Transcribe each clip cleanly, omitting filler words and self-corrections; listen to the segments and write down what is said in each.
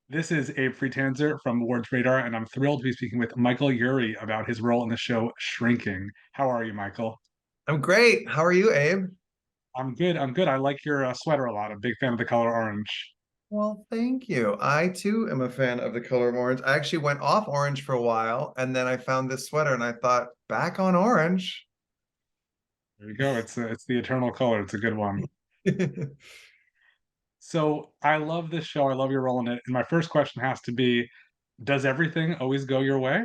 This is Abe Friedtanzer from Awards Radar, and I'm thrilled to be speaking with Michael Urie about his role in the show Shrinking. How are you, Michael? I'm great. How are you, Abe? I'm good. I'm good. I like your sweater a lot. I'm a big fan of the color orange. Well, thank you. I too am a fan of the color orange. I actually went off orange for a while, and then I found this sweater and I thought, back on orange. There you go. It's the eternal color. It's a good one. So I love this show. I love your role in it. And my first question has to be, does everything always go your way?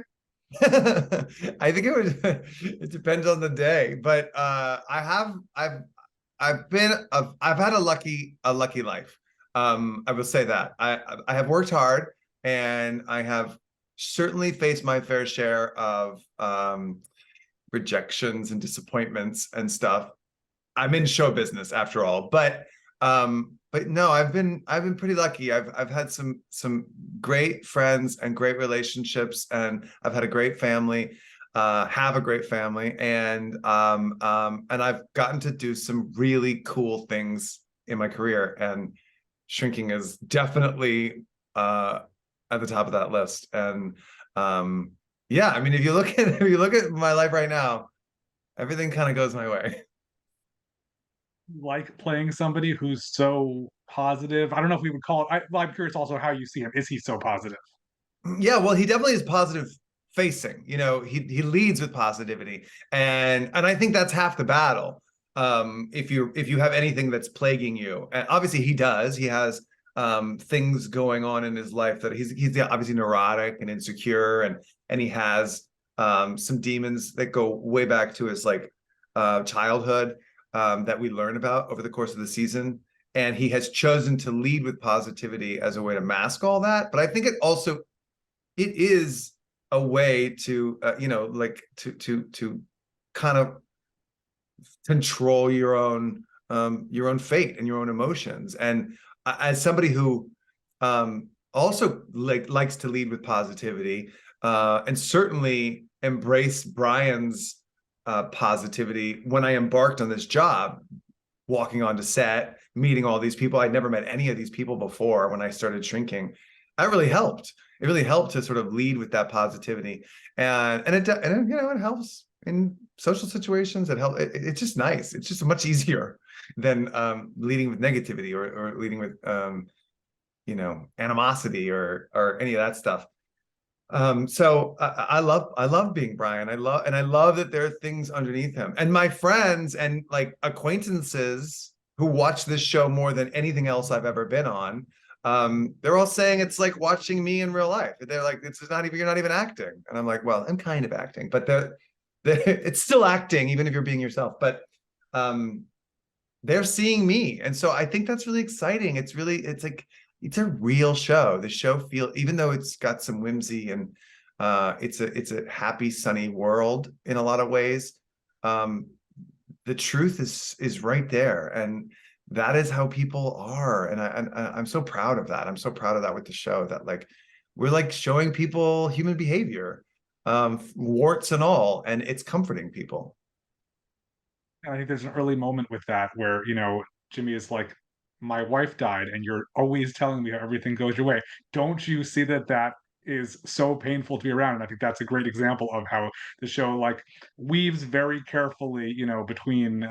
I think it depends on the day, but I've had a lucky life. I will say that. I have worked hard and I have certainly faced my fair share of rejections and disappointments and stuff. I'm in show business after all, but no, I've been pretty lucky. I've had some great friends and great relationships, and I've had a great family, have a great family, and I've gotten to do some really cool things in my career, and shrinking is definitely at the top of that list. And yeah, I mean, if you look at my life right now, everything kind of goes my way. Like playing somebody who's so positive. I don't know if we would call it. I'm curious also how you see him. Is he so positive? Yeah, well, he definitely is positive facing. He leads with positivity, and I think that's half the battle. If you have anything that's plaguing you, and obviously he does, he has things going on in his life that he's obviously neurotic and insecure, and he has some demons that go way back to his childhood that we learn about over the course of the season. And he has chosen to lead with positivity as a way to mask all that. But I think it is a way to to kind of control your own fate and your own emotions. And as somebody who also likes to lead with positivity, and certainly embrace Brian's positivity when I embarked on this job, walking onto set, meeting all these people. I'd never met any of these people before when I started shrinking. That really helped. It really helped to sort of lead with that positivity, and it helps in social situations. It's just nice. It's just much easier than leading with negativity, or leading with animosity, or any of that stuff. So I love being Brian. I love that there are things underneath him. And my friends and like acquaintances who watch this show more than anything else I've ever been on, they're all saying it's like watching me in real life. They're like, it's not even, you're not even acting. And I'm like, well, I'm kind of acting, but it's still acting, even if you're being yourself. But um, they're seeing me, and so I think that's really exciting. It's like it's a real show. The show even though it's got some whimsy, and it's a happy, sunny world in a lot of ways. Um, the truth is right there, and that is how people are. And I'm so proud of that. I'm so proud of that with the show, that like we're like showing people human behavior, warts and all, and it's comforting people. And I think there's an early moment with that where, Jimmy is like, my wife died, and you're always telling me how everything goes your way. Don't you see that that is so painful to be around? And I think that's a great example of how the show like weaves very carefully, between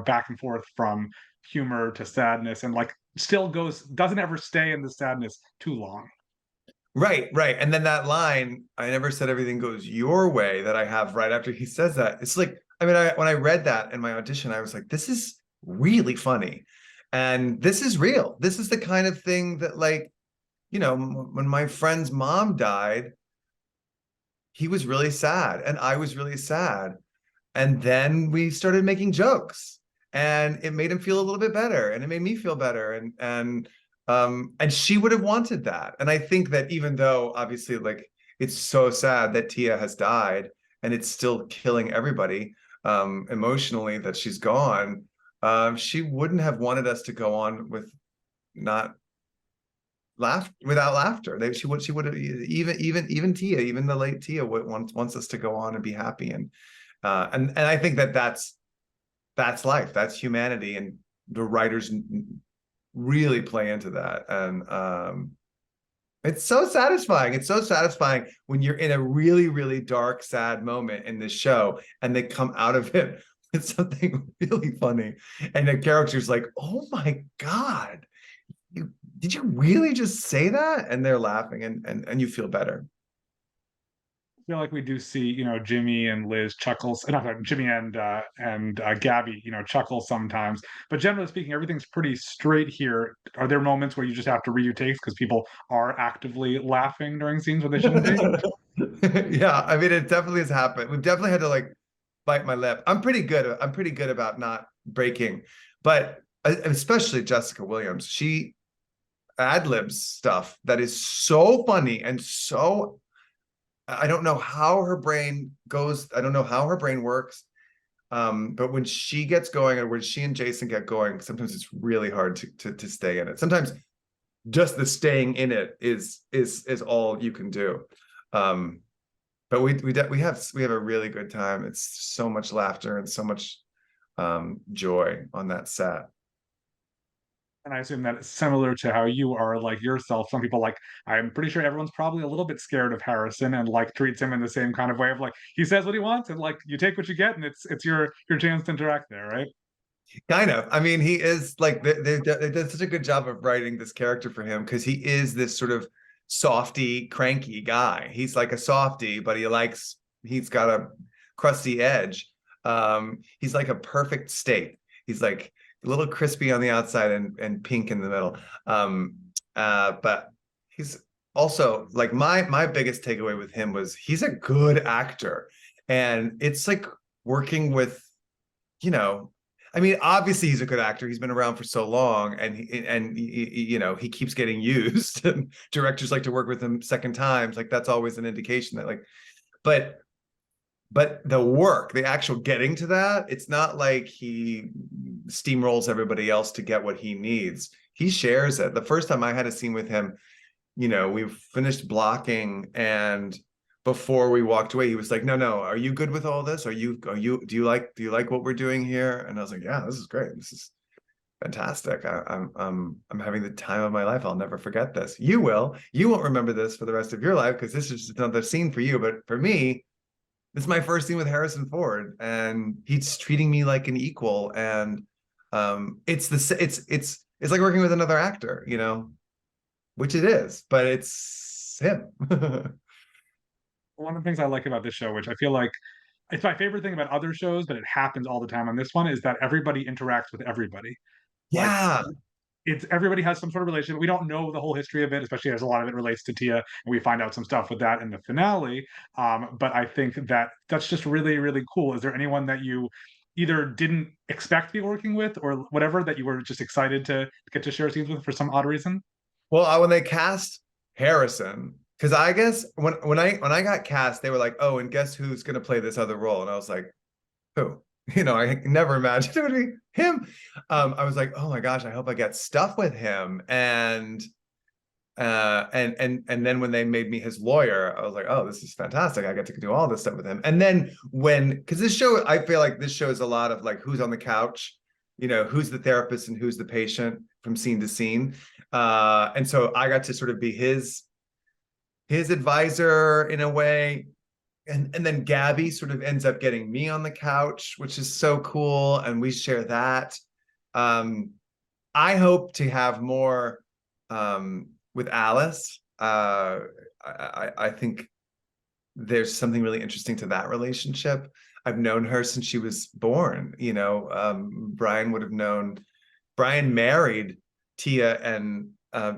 back and forth from humor to sadness, and like still doesn't ever stay in the sadness too long. Right, right. And then that line, I never said everything goes your way, that I have right after he says that. It's like, I mean, when I read that in my audition, I was like, this is really funny. And this is real. This is the kind of thing that, like, when my friend's mom died, he was really sad and I was really sad. And then we started making jokes, and it made him feel a little bit better, and it made me feel better. And she would have wanted that. And I think that even though obviously, like, it's so sad that Tia has died and it's still killing everybody emotionally that she's gone, she wouldn't have wanted us to go on with not without laughter. She would have, even Tia, even the late Tia, wants us to go on and be happy. And I think that that's life, that's humanity, and the writers really play into that. And It's so satisfying. It's so satisfying when you're in a really, really dark, sad moment in this show and they come out of it with something really funny. And the character's like, oh my God, you did you really just say that? And they're laughing and you feel better. Feel like we do see, Jimmy and Liz chuckles, not Jimmy and Gabby, chuckle sometimes. But generally speaking, everything's pretty straight here. Are there moments where you just have to read your takes because people are actively laughing during scenes where they shouldn't be? Yeah, I mean, it definitely has happened. We've definitely had to like bite my lip. I'm pretty good. I'm pretty good about not breaking, but especially Jessica Williams, she ad libs stuff that is so funny and so I don't know how her brain goes. I don't know how her brain works. But when she gets going and when she and Jason get going, sometimes it's really hard to stay in it. Sometimes just the staying in it is all you can do. Um, but we have a really good time. It's so much laughter and so much joy on that set. And I assume that it's similar to how you are like yourself. Some people like, I'm pretty sure everyone's probably a little bit scared of Harrison and like treats him in the same kind of way of like he says what he wants and like you take what you get and it's your chance to interact there, right? Kind of. I mean, he is like they did such a good job of writing this character for him because he is this sort of softy, cranky guy. He's like a softy, but he's got a crusty edge. He's like a perfect state. He's like a little crispy on the outside and pink in the middle. But he's also like my biggest takeaway with him was he's a good actor, and it's like working with you know I mean, obviously he's a good actor. He's been around for so long, and he keeps getting used. And directors like to work with him second times. Like that's always an indication that but the work, the actual getting to that, it's not like he steamrolls everybody else to get what he needs. He shares it. The first time I had a scene with him, we finished blocking and before we walked away, he was like, no, are you good with all this? Do you like what we're doing here? And I was like, yeah, this is great. This is fantastic. I'm having the time of my life. I'll never forget this. You will. You won't remember this for the rest of your life because this is just another scene for you. But for me, this is my first scene with Harrison Ford, and he's treating me like an equal. And it's like working with another actor, which it is, but it's him. One of the things I like about this show, which I feel like it's my favorite thing about other shows, but it happens all the time on this one, is that everybody interacts with everybody. Like Yeah. it's everybody has some sort of relationship. We don't know the whole history of it, especially as a lot of it relates to Tia, and we find out some stuff with that in the finale. But I think that that's just really, really cool. Is there anyone that you either didn't expect to be working with or whatever that you were just excited to get to share scenes with for some odd reason? Well, when they cast Harrison, because I guess when I got cast, they were like, "Oh, and guess who's going to play this other role?" And I was like, "Who?" I never imagined it would be him. I was like, "Oh my gosh, I hope I get stuff with him." And then when they made me his lawyer, I was like, "Oh, this is fantastic! I get to do all this stuff with him." And then because this show, I feel like this show is a lot of like who's on the couch, who's the therapist and who's the patient from scene to scene. And so I got to sort of be his advisor in a way. And then Gabby sort of ends up getting me on the couch, which is so cool. And we share that. I hope to have more with Alice. I think there's something really interesting to that relationship. I've known her since she was born. Brian married Tia and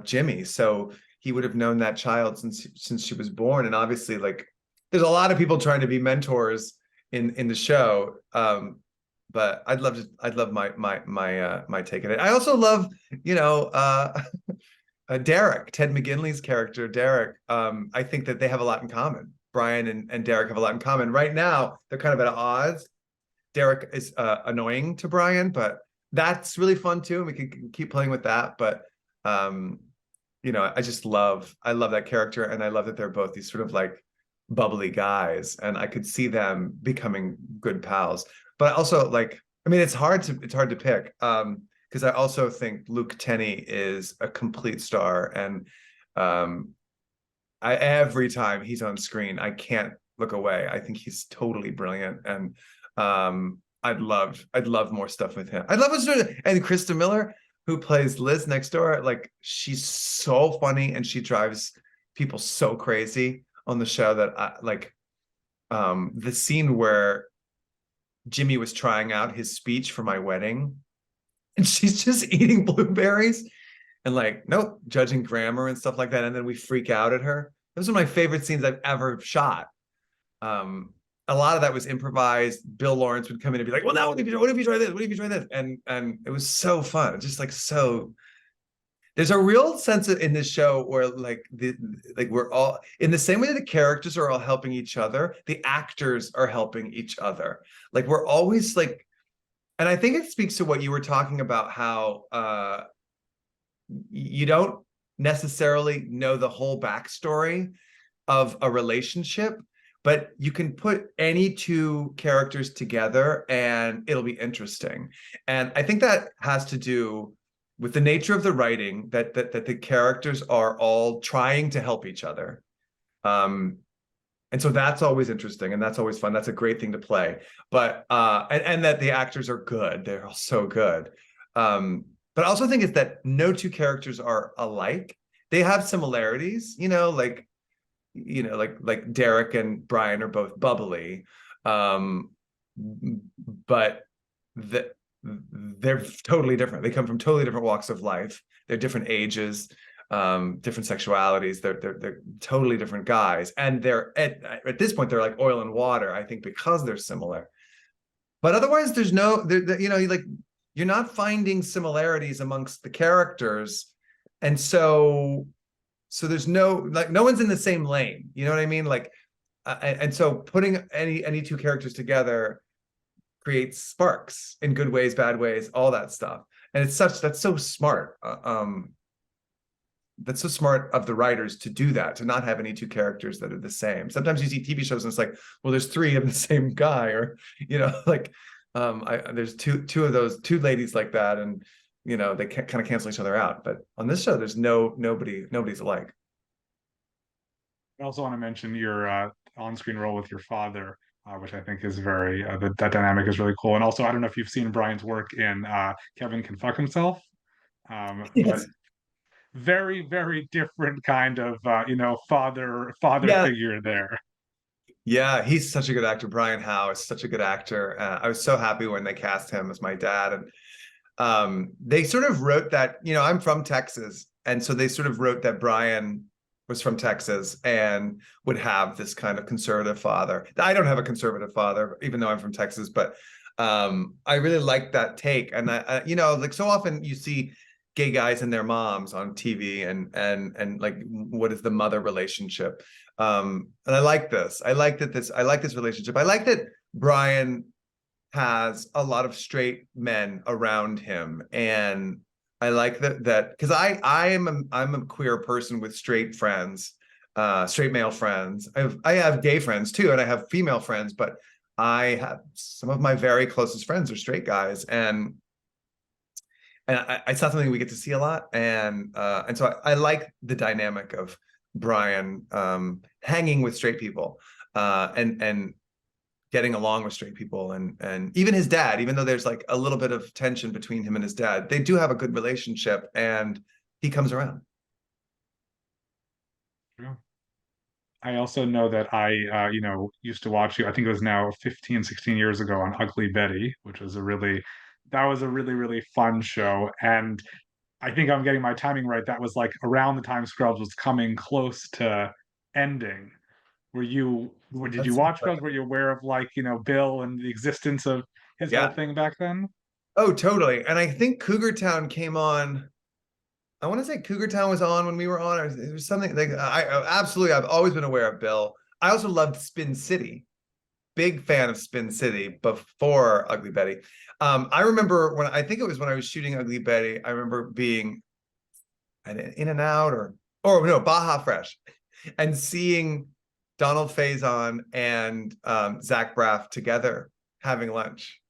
Jimmy, so he would have known that child since she was born. And obviously, like, there's a lot of people trying to be mentors in the show. But I'd love my take on it. I also love, Derek, Ted McGinley's character, Derek. I think that they have a lot in common. Brian and Derek have a lot in common. Right now, they're kind of at odds. Derek is annoying to Brian, but that's really fun too. And we can keep playing with that. But I love that character, and I love that they're both these sort of like bubbly guys, and I could see them becoming good pals. But also, like, I mean, it's hard to pick. Because I also think Luke Tenney is a complete star, and every time he's on screen, I can't look away. I think he's totally brilliant, and I'd love more stuff with him. I'd love and Krista Miller, who plays Liz next door, like she's so funny and she drives people so crazy on the show that I like the scene where Jimmy was trying out his speech for my wedding and she's just eating blueberries and like, nope, judging grammar and stuff like that. And then we freak out at her. Those are my favorite scenes I've ever shot. A lot of that was improvised. Bill Lawrence would come in and be like, well, now what if you try this? What if you try this? And it was so fun. Just like so. There's a real sense in this show where like we're all in the same way that the characters are all helping each other, the actors are helping each other. Like we're always like, and I think it speaks to what you were talking about, how you don't necessarily know the whole backstory of a relationship, but you can put any two characters together and it'll be interesting. And I think that has to do with the nature of the writing, that the characters are all trying to help each other. And so that's always interesting and that's always fun. That's a great thing to play. But and that the actors are good. They're all so good. But I also think it's that no two characters are alike. They have similarities, like Derek and Brian are both bubbly, but they're totally different. They come from totally different walks of life. They're different ages, different sexualities. They're totally different guys, and they're at this point they're like oil and water. I think because they're similar, but otherwise there's no, like you're not finding similarities amongst the characters, and so there's no, like, no one's in the same lane. You know what I mean? Like, and so putting any two characters together creates sparks in good ways, bad ways, all that stuff. And that's so smart. That's so smart of the writers to do that, to not have any two characters that are the same. Sometimes you see TV shows and it's like, well, there's three of the same guy, or like there's two of those two ladies like that, and they kind of cancel each other out. But on this show, there's nobody's alike. I also want to mention your on-screen role with your father, which I think is very that dynamic is really cool. And also, I don't know if you've seen Brian's work in Kevin Can Fuck Himself, but Yes. very very different kind of father Yeah. figure there. Yeah, he's such a good actor. Brian Howe is such a good actor. I was so happy when they cast him as my dad. And they sort of wrote that, I'm from Texas. And so they sort of wrote that Brian was from Texas and would have this kind of conservative father. I don't have a conservative father, even though I'm from Texas, but I really like that take. And like so often you see gay guys and their moms on TV, and like, what is the mother relationship? And I like this. I like this relationship. I like that Brian has a lot of straight men around him, and I like that because I'm a queer person with straight friends, straight male friends. I have gay friends too, and I have female friends, but I have some of my very closest friends are straight guys, and it's not something we get to see a lot, and so I like the dynamic of Brian hanging with straight people, and getting along with straight people, and even his dad, even though there's like a little bit of tension between him and his dad, they do have a good relationship, and he comes around. Yeah. I also know that I used to watch you. I think it was now 15, 16 years ago on Ugly Betty, which was that was a really, really fun show. And I think I'm getting my timing right. That was like around the time Scrubs was coming close to ending. Did you That's watch Scrubs? Were you aware of Bill and the existence of his whole Yeah. thing back then? Oh, totally. And I think Cougar Town came on. I want to say Cougar Town was on when we were on. Or it was something like absolutely. I've always been aware of Bill. I also loved Spin City. Big fan of Spin City before Ugly Betty. I remember I think it was when I was shooting Ugly Betty. I remember being an In and Out or no, Baja Fresh, and seeing Donald Faison and Zach Braff together having lunch,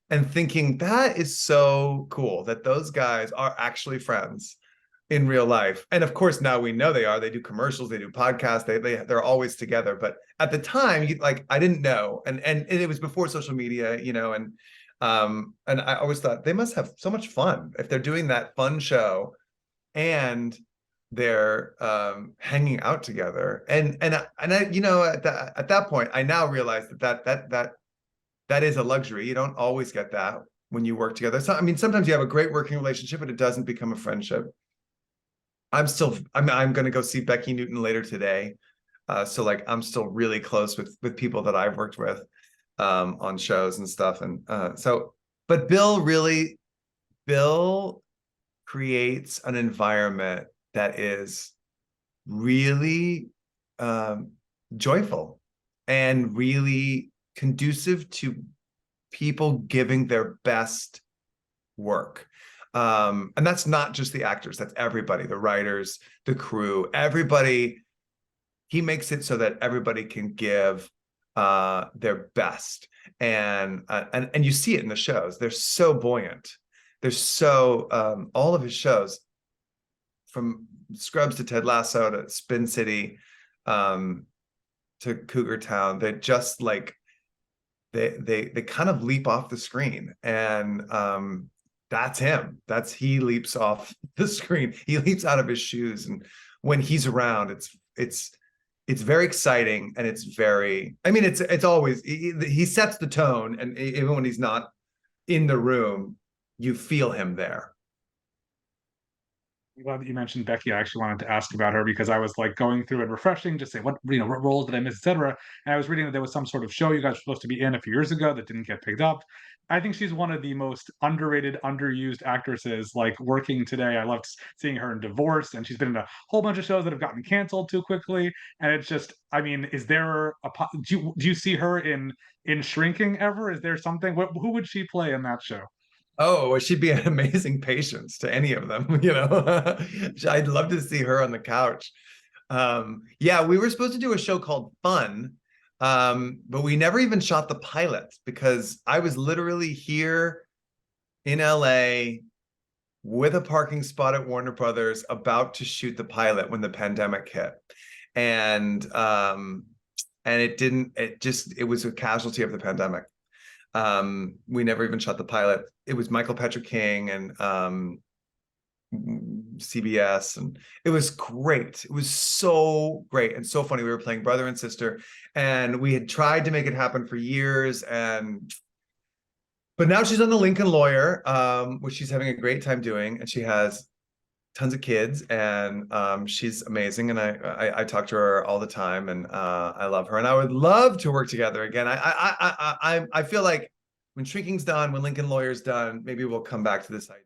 and thinking that is so cool that those guys are actually friends. in real life. And of course, now we know they are. They do commercials, they do podcasts, they're always together. But at the time, like I didn't know. And it was before social media, you know, and I always thought they must have so much fun if they're doing that fun show and they're hanging out together. And I, you know, at that point, I now realize that is a luxury. You don't always get that when you work together. So I mean, sometimes you have a great working relationship, but it doesn't become a friendship. I'm going to go see Becky Newton later today. So like I'm still really close with people that I've worked with on shows and stuff. And but Bill creates an environment that is really joyful and really conducive to people giving their best work. And that's not just the actors, that's everybody, the writers, the crew, everybody. He makes it so that everybody can give their best. And you see it in the shows. They're so buoyant. They're so, all of his shows, from Scrubs to Ted Lasso to Spin City to Cougar Town, they're just like, they kind of leap off the screen. And that's him. He leaps off the screen. He leaps out of his shoes. And when he's around, it's very exciting. And it's very, I mean, it's always, he sets the tone. And even when he's not in the room, you feel him there. I'm glad that you mentioned Becky. I actually wanted to ask about her because I was like going through and refreshing, just say what what roles did I miss, etc. And I was reading that there was some sort of show you guys were supposed to be in a few years ago that didn't get picked up. I think she's one of the most underrated, underused actresses like working today. I loved seeing her in Divorce, and she's been in a whole bunch of shows that have gotten canceled too quickly. And it's just, I mean, is there do you see her in Shrinking ever? Is there something? Who would she play in that show? Oh, well, she'd be an amazing patience to any of them, you know. I'd love to see her on the couch. Yeah, we were supposed to do a show called Fun, but we never even shot the pilot because I was literally here in LA with a parking spot at Warner Brothers about to shoot the pilot when the pandemic hit. And it was a casualty of the pandemic. We never even shot the pilot. It was Michael Patrick King and CBS, and it was great. It was so great and so funny. We were playing brother and sister, and we had tried to make it happen for years. But now she's on The Lincoln Lawyer, which she's having a great time doing, and she has tons of kids, and she's amazing. And I talk to her all the time, and I love her, and I would love to work together again. I feel like when Shrinking's done, when Lincoln Lawyer's done, maybe we'll come back to this idea.